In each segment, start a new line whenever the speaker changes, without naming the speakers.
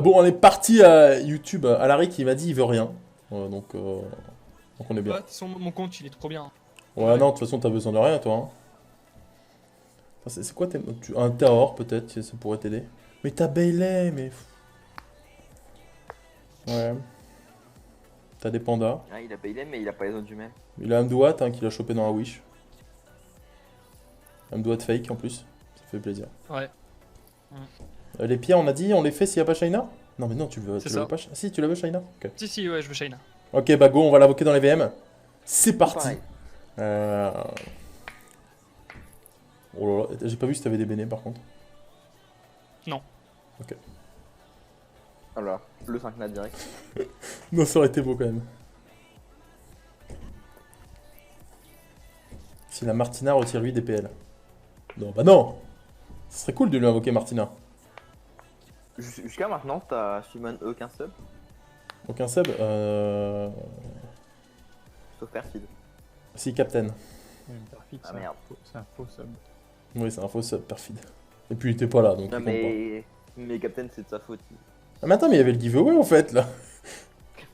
Bon, on est parti à YouTube. Alaric, il m'a dit il veut rien. Donc on est
Ouais,
bien.
de toute façon, mon compte, il est trop bien.
Ouais, non, de toute façon, t'as besoin de rien, toi. Hein. Enfin, c'est quoi un terror, peut-être, ça pourrait t'aider. Mais t'as Bailey, mais. Ouais. T'as des pandas.
Ah, il a Bailey, mais il a pas les autres jumelles.
Il a Amdouat hein, qu'il a chopé dans la Wish. Amdouat fake en plus. Ça fait plaisir.
Ouais, mm,
Les pierres, on a dit, on les fait s'il n'y a pas Shaina. Non, mais non,
c'est
tu la veux
ça.
pas. Ah, si, tu la veux Shaina. Ok.
Si, si, ouais, je veux Shayna.
Ok, bah go, on va l'invoquer dans les VM. C'est
Tout
parti.
pareil.
Euh... Oh là là, j'ai pas vu si t'avais des bénés par contre.
Non.
Ok.
Alors, le 5 nat direct.
Non, ça aurait été beau quand même. Si la Martina retire lui des PL. Non, bah non. Ce serait cool de lui invoquer Martina.
Jusqu'à maintenant, t'as summon aucun sub,
Aucun sub
sauf Perfide.
Si, Captain.
Perfide,
Ah merde.
c'est un faux sub.
Oui, c'est un faux sub perfide. Et puis il était pas là, donc
Non
il compte pas.
mais Captain, c'est de sa faute.
Ah mais attends, mais il y avait le giveaway en fait là.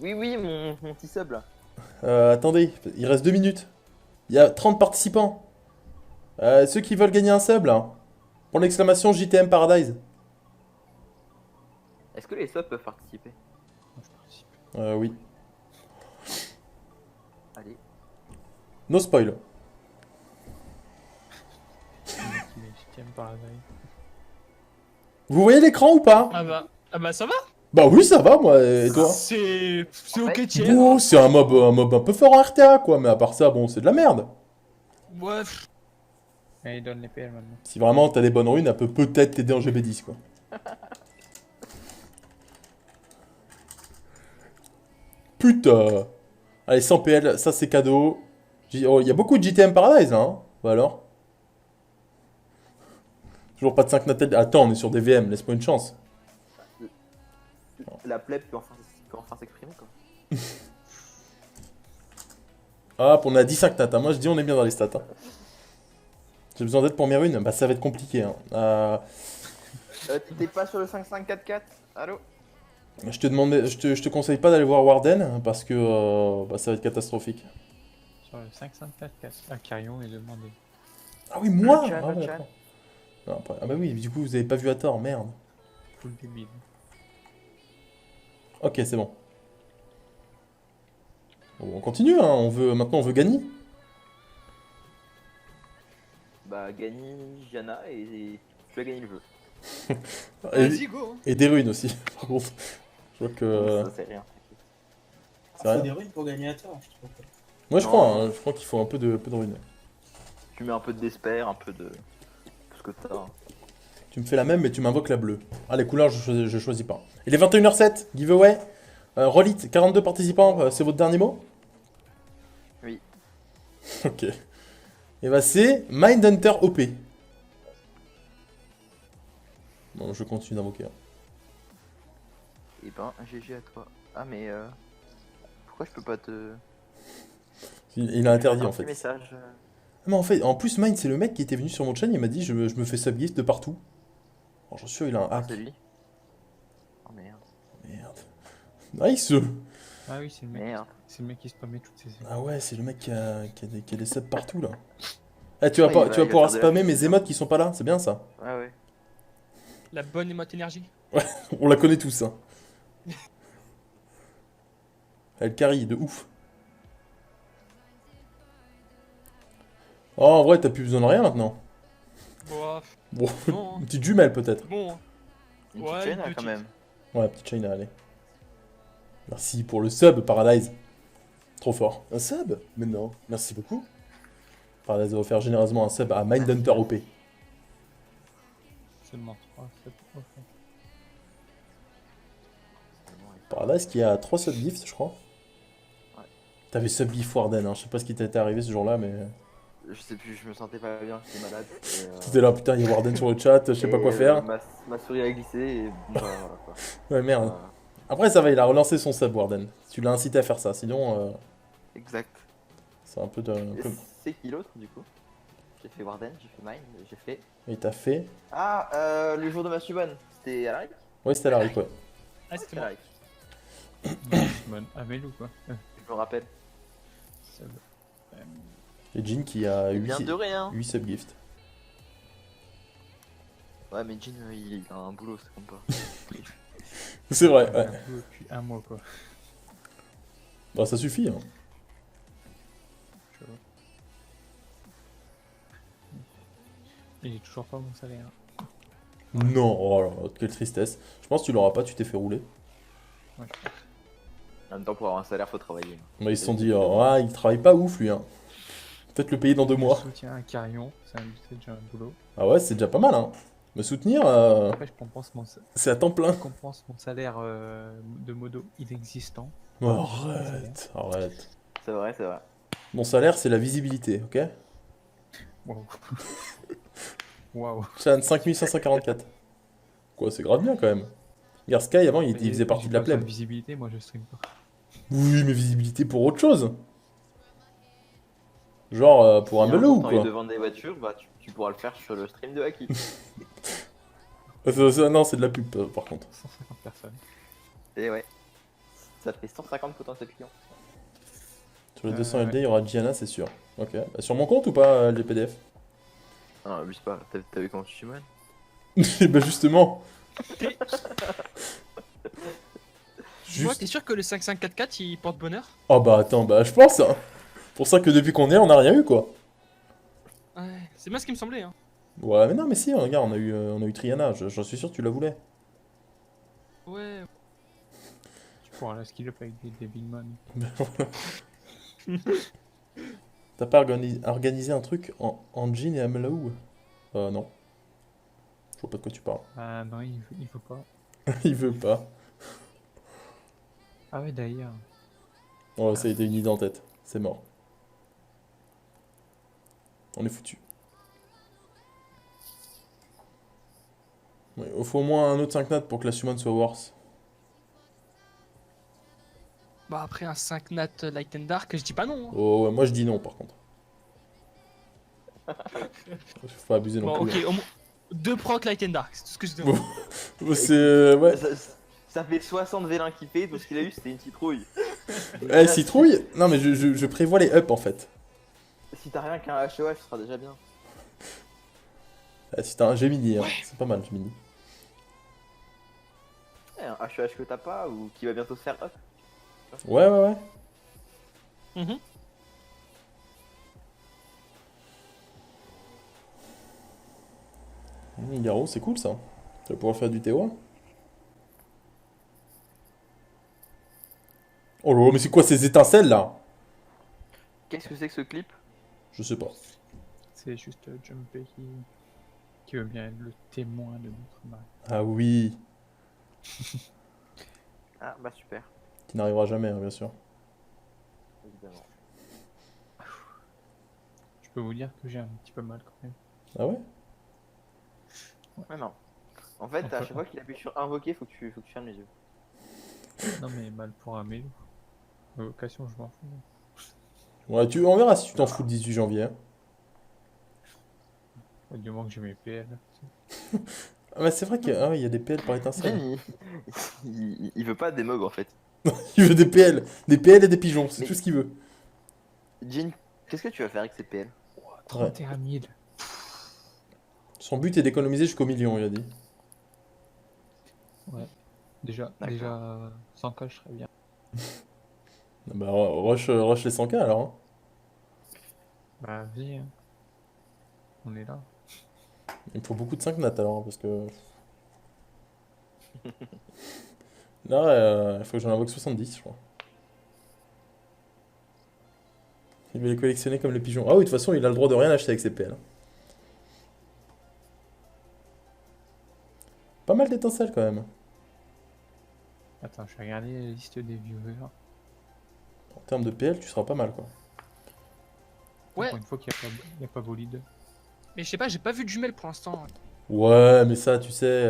Oui, oui, mon petit sub là.
Attendez, il reste 2 minutes. Il y a 30 participants. Ceux qui veulent gagner un sub là. Pour l'exclamation JTM Paradise.
Est-ce que les subs peuvent participer?
Moi, je participe.
Oui.
Allez.
No spoil.
Je t'aime par la veille.
Vous voyez l'écran ou pas?
Ah bah ça va.
Bah oui, ça va moi, et toi?
C'est
En
ok
fait,
tiers.
Bon, c'est un mob un peu fort en RTA quoi, mais à part ça, bon, c'est de la merde.
Ouais,
Et il donne les PL maintenant.
Si vraiment t'as des bonnes runes, elle peut peut-être t'aider en GB10 quoi. Putain. Allez, 100 PL, ça c'est cadeau. Oh, il y a beaucoup de JTM Paradise là, hein. Bah alors. Toujours pas de 5 Natel. Attends, on est sur des VM, laisse-moi une chance.
la plèbe peut enfin s'exprimer quoi.
Hop, on a dit 5 nat. Hein. Moi je dis on est bien dans les stats. Hein. J'ai besoin d'aide pour mes runes. Bah ça va être compliqué. Hein.
T'es pas sur le 5-5-4-4? Allô?
Je te demandais, je te conseille pas d'aller voir Warden parce que bah, ça va être catastrophique.
Sur le 554, ah, Carillon est demandé.
Ah oui, moi
Le chat,
ah,
le
ouais,
chat.
d'accord. Non, ah bah oui, du coup vous avez pas vu à tort, merde.
Full débile.
Ok, c'est bon. Bon, on continue, hein. Maintenant on veut gagner.
Bah, Gany, Jana et tu vas gagner le jeu.
vas-y go.
Et des runes aussi, par contre. Je vois que.
Ça, c'est rien.
C'est rien.
Faut des runes pour gagner à tort, je trouve.
Moi je
Non.
crois, hein, je crois qu'il faut un peu de runes.
Tu mets un peu de despair, un peu de. Tout ce que t'as. Hein.
Tu me fais la même, mais tu m'invoques la bleue. Ah, les couleurs, je choisis pas. Il est 21h07, giveaway. Rolit, 42 participants, c'est votre dernier mot?
Oui.
Ok. Et bah, c'est Mindhunter OP. Bon, je continue d'invoquer. Hein.
Et ben, GG à toi. Ah, mais pourquoi je peux pas te.
Il a interdit
Un
en
petit
fait.
message.
Mais en plus, Mind, c'est le mec qui était venu sur mon chaîne, il m'a dit je me fais subgift de partout. Alors, j'en suis sûr, il a un
Ah,
hack.
c'est lui. Oh merde.
Merde. Nice!
Ah oui, c'est le mec.
Merde.
C'est le mec qui spammait toutes ses
Ah ouais, c'est le mec qui a des subs partout là. Eh, tu vas,
Ouais,
pas,
il va-
tu vas
il va
pouvoir
faire de la
spammer
pub,
mes
c'est
émotes qui sont pas là, c'est bien ça.
Ouais, ouais.
La bonne émote énergie.
On la connaît tous. Hein. Elle carry de ouf. Oh, en vrai, t'as plus besoin de rien maintenant.
Bon,
Bon,
bon,
une petite jumelle peut-être.
bon.
Une
Ouais,
petite chaîne,
une
hein, quand
petite.
même.
Ouais, petite China, allez. Merci pour le sub, Paradise. Trop fort. Un sub? Mais non, merci beaucoup. Paradise va offrir généreusement un sub à Mindhunter OP.
Seulement 3, 7, ok.
Paradise qui a 3 subgifts, je crois.
Ouais.
T'avais subgift Warden, hein. Je sais pas ce qui t'était arrivé ce jour-là, mais.
Je sais plus, je me sentais pas bien, j'étais malade.
T'étais là, putain, il y a Warden sur le chat, je sais pas quoi faire.
Ma souris a glissé et bon, bah, voilà quoi.
Ouais, merde.
Euh,
Après, ça va, il a relancé son sub, Warden. Tu l'as incité à faire ça, sinon,
exact.
c'est un peu de.
C'est qui l'autre du coup? J'ai fait Warden, j'ai fait Mine, j'ai fait.
Il t'a fait.
Ah, le jour de ma summon, c'était Alaric?
Ouais, c'était Larry, ouais.
Ah, c'était
Ça
moi.
arrive,
Bon, Amel ou quoi
je me rappelle.
Ça va.
Et Jin qui a
Et
8,
bien de rien.
8 subgifts.
Ouais, mais Jin, il a un boulot, c'est comme pas.
C'est vrai,
On a
ouais.
un boulot depuis un mois quoi.
Bah, ça suffit, hein.
Tu vois. Et j'ai toujours pas mon salaire.
Non, oh là là, quelle tristesse. Je pense que tu l'auras pas, tu t'es fait rouler.
Ouais.
En même temps, pour avoir un salaire, faut travailler.
Bah, ils se sont dit, oh, ah, il travaille pas ouf, lui, hein. Peut-être le payer dans 2
Je
mois.
soutiens un carillon, c'est déjà un boulot.
Ah ouais, c'est déjà pas mal, hein. Me soutenir,
Après, je compense
c'est à temps plein.
salaire de modo inexistant.
Oh,
Salaire.
arrête, arrête.
C'est vrai, c'est vrai.
Mon salaire, c'est la visibilité, ok?
Waouh. Waouh.
Chan, 5144. Quoi, c'est grave bien, quand même. Regarde, Sky, avant, il faisait partie de la plèbe.
Visibilité, moi je stream pas.
Oui, mais visibilité pour autre chose. Genre, pour un
Si
mellow,
jour
ou
t'as envie
quoi.
de vendre des voitures, bah tu pourras le faire sur le stream de Haki.
Non, c'est de la pub, par contre.
150 personnes.
Et ouais. Ça fait 150 potentiels clients.
Sur les 200
ouais.
LD, il y aura Gianna, c'est sûr. Ok. Bah, sur mon compte ou pas, LGPDF?
Non, abuse pas, t'as vu comment tu suis mal?
Bah, justement.
T'es- Dis-moi, t'es sûr que le 5544 il porte bonheur?
Oh bah attends, bah je pense, hein. Pour ça que depuis qu'on est, on n'a rien eu, quoi.
Ouais, c'est bien ce qui me semblait, hein.
Ouais, mais non, mais si, regarde, on a eu Triana, j'en suis sûr que tu la voulais.
Ouais.
Tu pourras la skill up avec des big man.
T'as pas organisé un truc en Jin et Amlaou? Non. Je vois pas de quoi tu parles.
Ah non, il faut pas.
Il veut pas.
Ah ouais, d'ailleurs.
Oh, ça a été une idée en tête. C'est mort. On est foutu. Ouais, il faut au moins un autre 5 nat pour que la summon soit worse.
Bah après un 5 nat light and dark, je dis pas non, hein.
Oh, ouais, moi je dis non par contre. Faut pas abuser non
Bon,
plus.
ok, au moins 2 proc light and dark, c'est tout ce que je demande.
Hein. C'est. Ouais.
Ça fait 60 vélins qu'il fait, tout ce qu'il a eu c'était une citrouille.
Eh, citrouille? Non, mais je prévois les up en fait.
Si t'as rien qu'un HOH, ce sera déjà bien.
Si t'as un Gemini, hein. C'est pas mal, Gemini.
Un HOH que t'as pas ou qui va bientôt se faire up.
Ouais, ouais, ouais.
Mhm.
Garo, c'est cool ça. Tu vas pouvoir faire du TO1. Oh là là, mais c'est quoi ces étincelles là?
Qu'est-ce que c'est que ce clip?
Je sais pas.
C'est juste Jumpé qui veut bien être le témoin de notre mari.
Ah oui.
Ah bah super,
Qui n'arrivera jamais, hein, bien sûr.
évidemment.
Je peux vous dire que j'ai un petit peu mal quand même.
Ah ouais?
Ouais non. En fait, à chaque fois qu'il appuie sur invoquer, faut que tu fermes les yeux.
Non mais mal pour un mélo. Vocation, je m'en fous.
Ouais, on verra si tu t'en fous le 18 janvier. Hein.
Du moment que j'ai mes PL.
Ah bah c'est vrai qu'il y a, ah ouais, il y a des PL par étincelle.
Jin, il veut pas des mugs en fait.
Il veut des PL. Des PL et des pigeons, c'est
Mais-
tout ce qu'il veut.
Jin, qu'est-ce que tu vas faire avec ces PL?
31 000.
Son but est d'économiser jusqu'au million, il a dit.
Ouais. Déjà,
D'accord.
déjà 100K, je serais bien.
Ah bah rush les 100K alors. Hein.
Bah vas-y. Hein. On est là.
Il me faut beaucoup de 5 nat alors, hein, parce que... Là, il faut que j'en invoque 70, je crois. Il va les collectionner comme les pigeons. Ah oui, de toute façon, il a le droit de rien acheter avec ses PL. Pas mal d'étincelles quand même.
Attends, je vais regarder la liste des viewers.
En termes de PL, tu seras pas mal quoi.
Ouais.
Pour une fois qu'il n'y a pas bolide.
Mais je sais pas, j'ai pas vu de jumelles pour l'instant.
Ouais, mais ça, tu sais,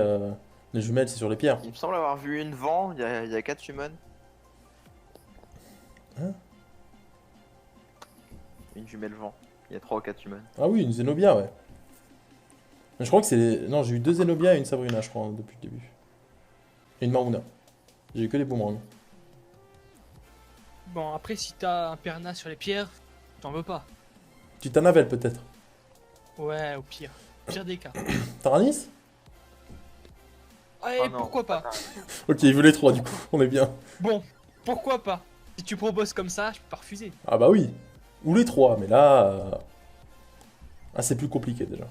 les jumelles, c'est sur les pierres.
Il me semble avoir vu une vent, il y a 4 summons.
Hein?
Une jumelle vent. Il y a 3 ou 4 summons.
Ah oui, une Zenobia, ouais. Mais je crois que c'est... Non, j'ai eu 2 Zenobia et une Sabrina, je crois, depuis le début. Et une Maruna. J'ai que des boomerangs.
Bon, après, si t'as un Perna sur les pierres, t'en veux pas.
Tu t'en avales peut-être.
Ouais, au pire. Pire des cas.
Taranis?
Ouais,
Oh non,
pourquoi pas.
Ok, il veut les 3 du coup, on est bien.
Bon, pourquoi pas. Si tu proposes comme ça, je peux pas refuser.
Ah bah oui. Ou les 3, mais là... Ah, c'est plus compliqué déjà.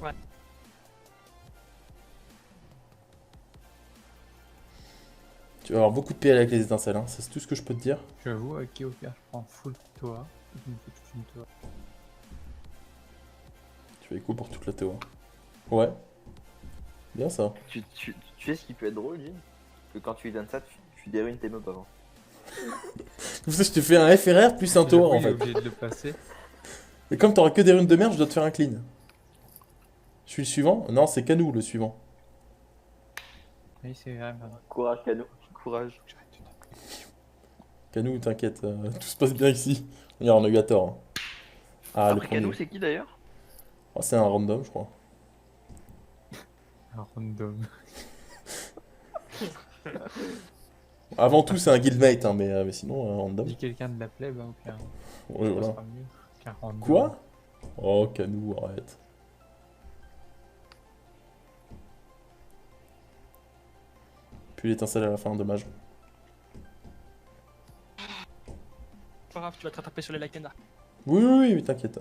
Ouais.
Tu vas avoir beaucoup de PL avec les étincelles, hein. C'est tout ce que je peux te dire.
J'avoue, avec qui au pire, je prends full Toa. Je me fais toute une Toa.
Tu fais écho pour toute la Théo. Ouais. Bien ça.
Tu sais ce qui peut être drôle, Jin? Que quand tu lui donnes ça, tu déruines tes mobs avant.
Comme ça, je te fais un FRR plus un tour en
J'avoue, il est
fait.
obligé de le placer.
Et comme t'auras que des runes de merde, je dois te faire un clean. Je suis le suivant? Non, c'est Canou le suivant.
Oui, c'est vrai, pardon.
Courage, Cano. Courage.
Canou, t'inquiète, tout se passe bien ici. Regarde, on a eu à tort. Hein. Ah, le
Après Cano,
premier.
c'est qui d'ailleurs?
Oh, c'est un random, je crois.
Un random.
Avant tout, c'est un guildmate, hein, mais sinon, un random.
Dis quelqu'un de la plèbe, hein, au pire.
Ouais,
Ça
voilà.
sera mieux qu'un random.
Quoi? Oh, Canou, arrête. Puis l'étincelle à la fin, dommage.
Pas grave, tu vas te rattraper sur les Light and Dark.
Oui, oui, oui, mais t'inquiète.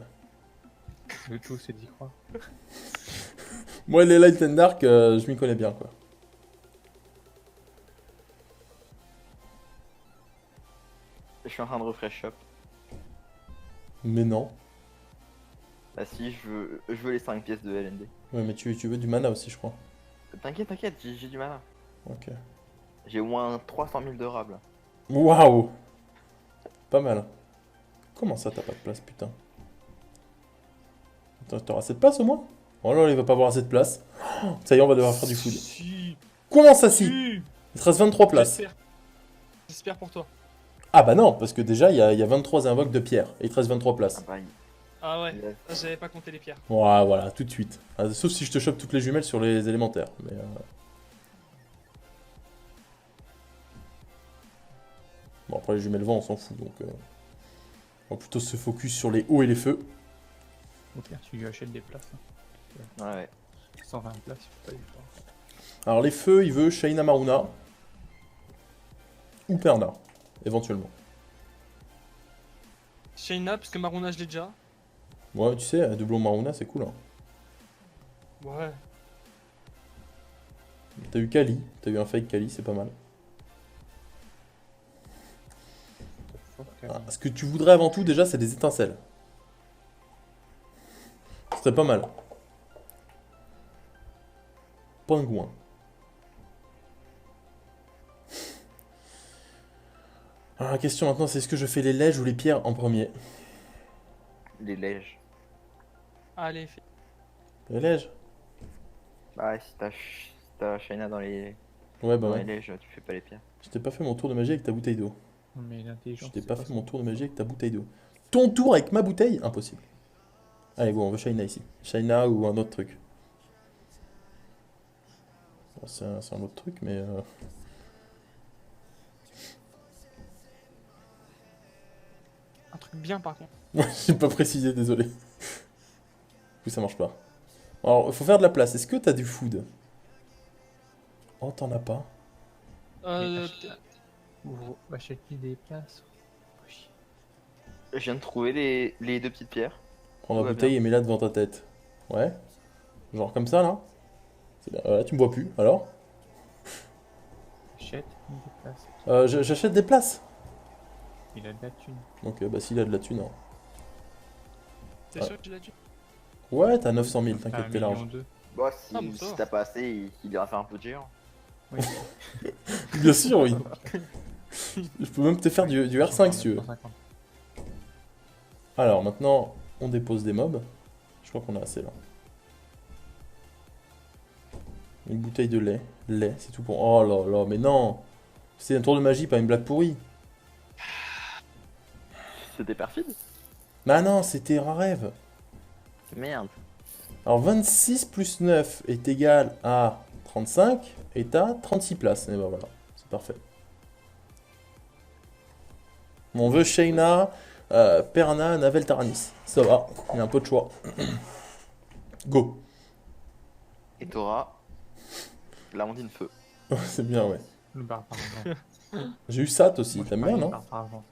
Le tout, c'est d'y croire.
Moi, les Light and Dark, je m'y connais bien, quoi.
Je suis en train de refresh shop.
Mais non.
Bah si, je veux les 5 pièces de LND.
Ouais, mais tu veux du mana aussi, je crois.
T'inquiète, j'ai du mana.
Ok.
J'ai au moins 300 000 de rab là.
Waouh! Pas mal. Comment ça, t'as pas de place, putain? Attends, t'auras assez de place au moins? Oh là, il va pas avoir assez de place. Oh, ça y est, on va devoir faire du food.
Si.
Comment ça, si?
Si.
Il te reste 23 places.
J'espère. J'espère pour toi.
Ah bah non, parce que déjà, il y a 23 invoques de pierre. Et il te reste 23
Ah
places.
bah,
Ah ouais,
yes.
j'avais pas compté les pierres.
Ouais, voilà, tout de suite. Ah, sauf si je te chope toutes les jumelles sur les élémentaires. Mais Bon, après les jumelles vent, on s'en fout. Donc, on va plutôt se focus sur les hauts et les feux.
Au pire, tu lui achètes des places. Hein.
Ouais.
120 places, il faut pas les voir.
Alors les feux, il veut Shaina Maruna. Ou Perna, éventuellement.
Shayna, parce que Maruna, je l'ai déjà.
Ouais, tu sais, doublon Maruna, c'est cool. Hein.
Ouais.
T'as eu Kali, t'as eu un fake Kali, c'est pas mal. Ah, ce que tu voudrais avant tout, déjà, c'est des étincelles. Ce serait pas mal. Pingouin. Alors la question maintenant, c'est est-ce que je fais les lèges ou les pierres en premier?
Les lèges.
Allez, fais.
Les lèges?
Bah ouais, si t'as Shaina dans les
Ouais, bah
dans
ouais.
les lèges, tu fais pas les pierres.
Je t'ai pas fait mon tour de magie avec ta bouteille d'eau.
Non, mais
Je
l'intelligence.
t'ai
c'est
pas fait
ça.
mon tour de magie avec ta bouteille d'eau. Ton tour avec ma bouteille? Impossible. Allez, go, on veut Shaina ici. Shaina ou un autre truc. Bon, c'est un autre truc, mais...
Un truc bien par contre.
Ouais, j'ai pas précisé, désolé. Oui, ça marche pas. Alors, il faut faire de la place. Est-ce que t'as du food? Oh, t'en as pas.
Euh.
Ou achète-lui des places. Oui.
Je viens de trouver les 2 petites pierres.
Prends la
Tout va
bouteille
bien.
et mets-la devant ta tête. Ouais. Genre comme ça, là. C'est bien. Voilà, tu me vois plus, alors
Achète des places.
J'achète des places.
Il a de la thune.
Ok, bah s'il a de la thune, hein.
T'es
Ouais.
sûr que tu l'as tué?
Ouais, t'as 900 000,
T'as
t'inquiète,
1,2
t'es large.
million.
Bon,
Ah, bon, ça
si
va.
t'as pas assez, il ira faire un peu de géant.
Oui.
Bien sûr, oui. Je peux même te faire du R5 si tu veux.
150.
Alors, maintenant, on dépose des mobs. Je crois qu'on a assez, là. Une bouteille de lait. Lait, c'est tout pour... Oh là là, mais non. C'est un tour de magie, pas une blague pourrie.
C'était perfide.
Bah non, c'était un rêve.
Merde.
Alors 26 plus 9 est égal à 35 et t'as 36 places. Et bah voilà, c'est parfait. On veut Shayna, Perna, Navel, Taranis. Ça va, il y a un peu de choix. Go.
Et t'auras la Ondine Feu.
C'est bien, ouais.
Le barbare argent.
J'ai eu Sat aussi,
Moi, je
t'aimes
parie
bien,
le
non?
barbare argent.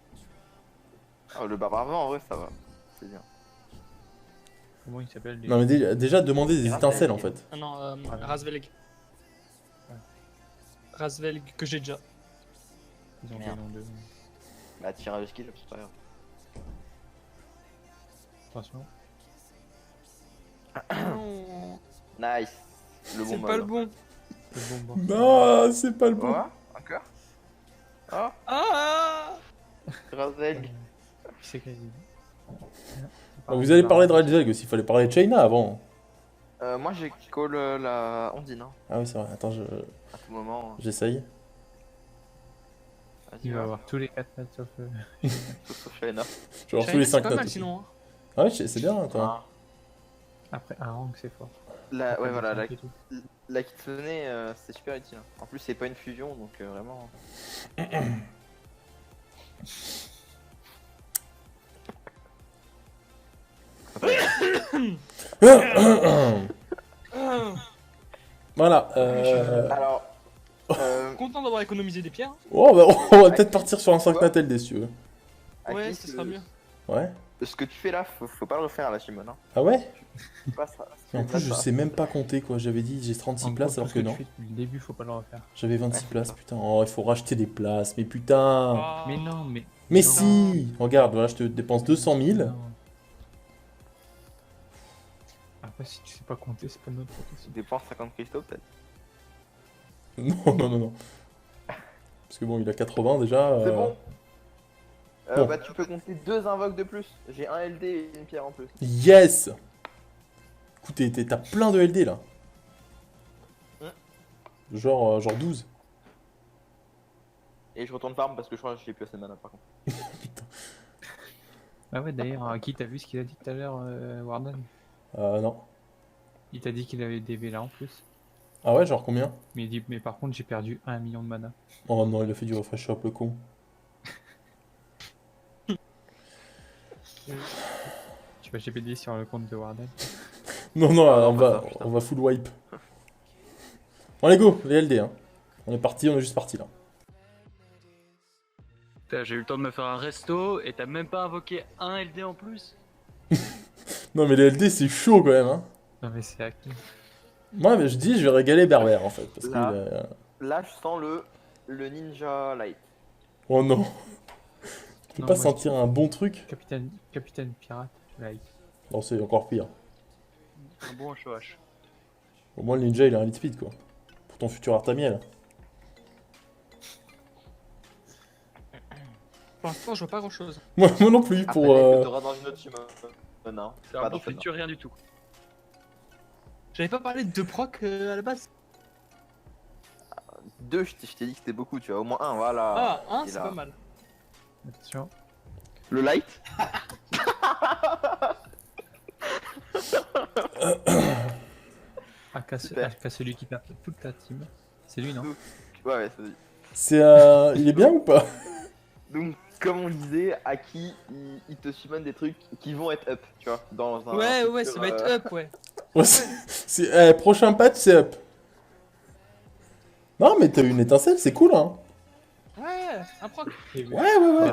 Ah, le barbare vent, en vrai, ça va. C'est bien.
Comment il s'appelle
Non mais déjà demander des
Et
étincelles en
Raphaël.
fait.
Ah non,
Voilà.
Razvelg.
Ouais.
Razvelg que j'ai déjà.
Ils ont des
Merde.
noms de...
Bah, tirage de skill, c'est pas grave.
Attention.
Non,
Nice. Le bon
c'est
mode.
pas le bon.
Le bonbon.
Non, c'est pas le bon.
Oh, encore. Oh,
Ah
Razelg.
Qui c'est qui a dit
Vous avez parlé de Ralzeg aussi, il fallait parler de China avant.
Moi, j'ai call la Ondine. Hein.
Ah oui, c'est vrai, attends,
À tout moment.
j'essaye.
Vas-y,
Il va
va.
avoir tous les 4 mètres sauf...
Sauf Shayna.
Je vais avoir tous
Shayna,
les
c'est
5
pas
notes.
mal
aussi.
sinon. Hein.
Ah ouais, c'est bien, attends.
Ah.
Après, un rank, c'est fort.
La, ouais, voilà,
Et tout.
la Kitsune, c'est super utile. Hein. En plus, c'est pas une fusion, donc vraiment.
Voilà.
Alors,
Content d'avoir économisé des pierres.
Oh, on va peut-être partir sur un 5 natel des si tu veux.
Ouais,
Aki,
ce sera mieux.
Ouais.
Ce que tu fais là, faut pas le refaire à la Shimon. Hein.
Ah ouais?
Pas ça.
Et en plus, je sais même pas compter quoi. J'avais dit j'ai 36
En
places
gros,
alors
tout
que
ce
non.
tu fais depuis le début, faut pas le refaire.
J'avais 26
Ouais,
places,
c'est ça.
putain. Oh, il faut racheter des places, mais putain.
Ah.
Mais non, mais...
Mais
non.
si. Regarde, voilà, je te dépense 200 000.
Non. Après, si tu sais pas compter, c'est pas notre faute aussi.
Tu dépenses 50 cristaux peut-être.
Non, non, non, non. Parce que bon, il a 80 déjà.
C'est bon.
bon.
Bah, tu peux compter 2 invoques de plus. J'ai un LD et une pierre en plus.
Yes. Écoute, t'as plein de LD là. Genre 12.
Et je retourne farm parce que je crois que j'ai plus assez de mana par contre.
Ah ouais, d'ailleurs, qui t'as vu ce qu'il a dit tout à l'heure, Warden?
Non.
Il t'a dit qu'il avait des là en plus.
Ah ouais, genre combien?
Mais il dit, mais par contre, j'ai perdu 1 million de mana.
Oh non, il a fait du refresh shop, le con.
Tu vas GPD sur le compte de Warden.
Non, non,
Ah,
on
non,
va,
pas ça, putain.
on va full wipe. Bon, allez, go, les LD. Hein. On est parti, on est juste parti là.
Putain, j'ai eu le temps de me faire un resto et t'as même pas invoqué un LD en plus?
Non, mais les LD, c'est chaud quand même. Hein.
Non, mais c'est acquis.
Moi, mais je dis, je vais régaler Berbère en fait. Parce que,
Là. Là, je sens le Ninja Light.
oh non. Tu peux
Non,
pas
moi,
sentir un bon truc?
Capitaine Pirate, like.
Non, c'est encore pire.
Un bon HOH.
Au moins, le ninja, il a un lead speed quoi. Pour ton futur Artamiel.
Pour l'instant, je vois pas grand chose.
Moi non plus,
Après,
pour.
que t'auras dans une autre Shimon. Non,
C'est
pas
un
dans
bon
celle-là.
futur, rien du tout.
J'avais pas parlé de 2 procs à la base.
2, je t'ai dit que c'était beaucoup, tu vois. Au moins 1, voilà.
Ah, un,
il
c'est
a-
pas mal.
Attention.
Le light. Super.
À celui qui perd toute ta team. C'est lui, non?
Ouais, ouais, c'est dit.
C'est. Il est bien ou pas?
Donc, comme on disait, Aki, il te summon des trucs qui vont être up, tu vois. Dans un
Ouais,
futur,
ouais, ça va être up, ouais.
Ouais, prochain patch, c'est up. Non, mais t'as eu une étincelle, c'est cool hein.
Ouais, un proc.
Et
Ouais, ouais, ouais.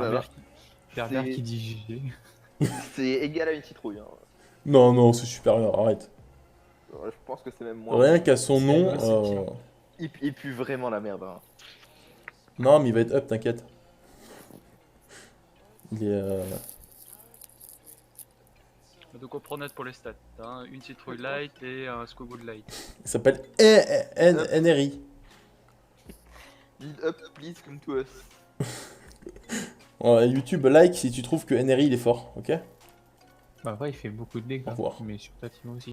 Berbère
C'est-
qui dit GG.
C'est égal à une citrouille. Hein.
Non, non, c'est supérieur, arrête.
Je pense que c'est même moins.
Rien qu'à son
C'est
nom.
vrai, c'est pire.
Il pue vraiment la merde. Hein.
Non, mais il va être up, t'inquiète. Il est.
Donc on prend note pour les stats. Hein. Une citrouille light et un squabble light.
Il s'appelle NRI.
Lead up, please, come to us.
Ouais, YouTube, like si tu trouves que NRI il est fort, ok?
Bah, après, il fait beaucoup de dégâts.
Au revoir.
Mais sur ta team aussi.